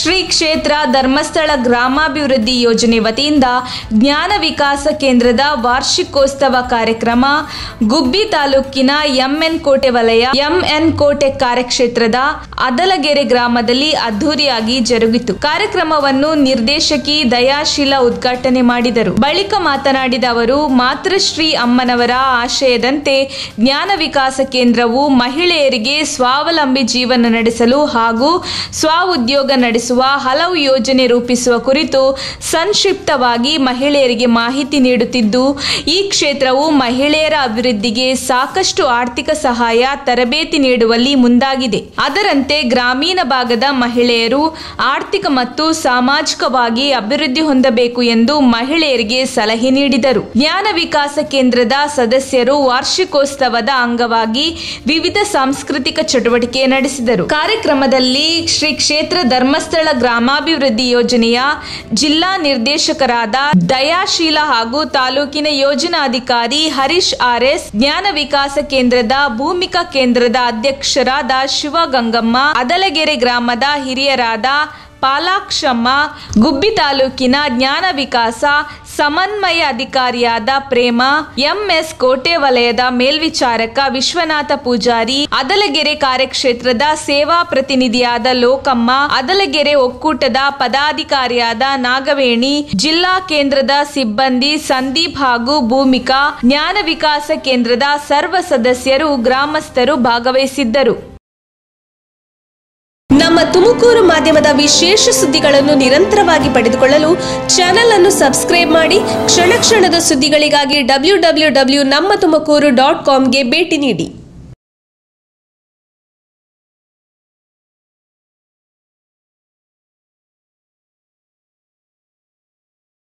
ಶ್ರೀ ಕ್ಷೇತ್ರ ಧರ್ಮಸ್ಥಳ ಗ್ರಾಮಾಭಿವೃದ್ಧಿ ಯೋಜನೆ ವತಿಯಿಂದ ಜ್ಞಾನ ವಿಕಾಸ ಕೇಂದ್ರದ ವಾರ್ಷಿಕೋತ್ಸವ ಕಾರ್ಯಕ್ರಮ ಗುಬ್ಬಿ ತಾಲೂಕಿನ ಎಂಎನ್ ಕೋಟೆ ವಲಯ ಎಂಎನ್ ಕೋಟೆ ಕಾರ್ಯಕ್ಷೇತ್ರದ ಅದಲಗೆರೆ ಗ್ರಾಮದಲ್ಲಿ ಅದ್ದೂರಿಯಾಗಿ ಜರುಗಿತು। ಕಾರ್ಯಕ್ರಮವನ್ನು ನಿರ್ದೇಶಕಿ ದಯಾಶೀಲ ಉದ್ಘಾಟನೆ ಮಾಡಿದರು। ಬಳಿಕ ಮಾತನಾಡಿದ ಅವರು, ಮಾತೃಶ್ರೀ ಅಮ್ಮನವರ ಆಶಯದಂತೆ ಜ್ಞಾನ ವಿಕಾಸ ಕೇಂದ್ರವು ಮಹಿಳೆಯರಿಗೆ ಸ್ವಾವಲಂಬಿ ಜೀವನ ನಡೆಸಲು ಹಾಗೂ ಸ್ವಉದ್ಯೋಗ ನಡೆಸುವ ಹಲವು ಯೋಜನೆ ರೂಪಿಸುವ ಕುರಿತು ಸಂಕ್ಷಿಪ್ತವಾಗಿ ಮಹಿಳೆಯರಿಗೆ ಮಾಹಿತಿ ನೀಡುತ್ತಿದ್ದು, ಈ ಕ್ಷೇತ್ರವು ಮಹಿಳೆಯರ ಅಭಿವೃದ್ಧಿಗೆ ಸಾಕಷ್ಟು ಆರ್ಥಿಕ ಸಹಾಯ ತರಬೇತಿ ನೀಡುವಲ್ಲಿ ಮುಂದಾಗಿದೆ। ಅದರಂತೆ ಗ್ರಾಮೀಣ ಭಾಗದ ಮಹಿಳೆಯರು ಆರ್ಥಿಕ ಮತ್ತು ಸಾಮಾಜಿಕವಾಗಿ ಅಭಿವೃದ್ಧಿ ಹೊಂದಬೇಕು ಎಂದು ಮಹಿಳೆಯರಿಗೆ ಸಲಹೆ ನೀಡಿದರು। ಜ್ಞಾನ ವಿಕಾಸ ಕೇಂದ್ರದ ಸದಸ್ಯರು ವಾರ್ಷಿಕೋತ್ಸವದ ಅಂಗವಾಗಿ ವಿವಿಧ ಸಾಂಸ್ಕೃತಿಕ ಚಟುವಟಿಕೆ ನಡೆಸಿದರು। ಕಾರ್ಯಕ್ರಮದಲ್ಲಿ ಶ್ರೀ ಕ್ಷೇತ್ರ ಧರ್ಮಸ್ಥಳ ಗ್ರಾಮಾಭಿವೃದ್ಧಿ ಯೋಜನೆಯ ಜಿಲ್ಲಾ ನಿರ್ದೇಶಕರಾದ ದಯಾಶೀಲ ಹಾಗೂ ತಾಲೂಕಿನ ಯೋಜನಾಧಿಕಾರಿ ಹರೀಶ್ ಆರ್ಎಸ್, ಜ್ಞಾನ ವಿಕಾಸ ಕೇಂದ್ರದ ಭೂಮಿಕಾ ಕೇಂದ್ರದ ಅಧ್ಯಕ್ಷರಾದ ಶಿವಗಂಗಮ್ಮ, ಅದಲಗೆರೆ ಗ್ರಾಮದ ಹಿರಿಯರಾದ ಪಾಲಾಕ್ಷಮ್ಮ, ಗುಬ್ಬಿ ತಾಲೂಕಿನ ಜ್ಞಾನ ವಿಕಾಸ ಸಮನ್ವಯ ಅಧಿಕಾರಿಯಾದ ಪ್ರೇಮ, ಎಂಎಸ್ ಕೋಟೆ ವಲಯದ ಮೇಲ್ವಿಚಾರಕ ವಿಶ್ವನಾಥ ಪೂಜಾರಿ, ಅದಲಗೆರೆ ಕಾರ್ಯಕ್ಷೇತ್ರದ ಸೇವಾ ಪ್ರತಿನಿಧಿಯಾದ ಲೋಕಮ್ಮ, ಅದಲಗೆರೆ ಒಕ್ಕೂಟದ ಪದಾಧಿಕಾರಿಯಾದ ನಾಗವೇಣಿ, ಜಿಲ್ಲಾ ಕೇಂದ್ರದ ಸಿಬ್ಬಂದಿ ಸಂದೀಪ್ ಹಾಗೂ ಭೂಮಿಕಾ, ಜ್ಞಾನ ವಿಕಾಸ ಕೇಂದ್ರದ ಸರ್ವ ಸದಸ್ಯರು, ಗ್ರಾಮಸ್ಥರು ಭಾಗವಹಿಸಿದ್ದರು। ನಮ್ಮ ತುಮಕೂರು ಮಾಧ್ಯಮದ ವಿಶೇಷ ಸುದ್ದಿಗಳನ್ನು ನಿರಂತರವಾಗಿ ಪಡೆದುಕೊಳ್ಳಲು ಚಾನೆಲ್ ಅನ್ನು ಸಬ್ಸ್ಕ್ರೈಬ್ ಮಾಡಿ। ಕ್ಷಣ ಕ್ಷಣದ ಸುದ್ದಿಗಳಿಗಾಗಿ www.nammathumakuru.com ಗೆ ಭೇಟಿ ನೀಡಿ।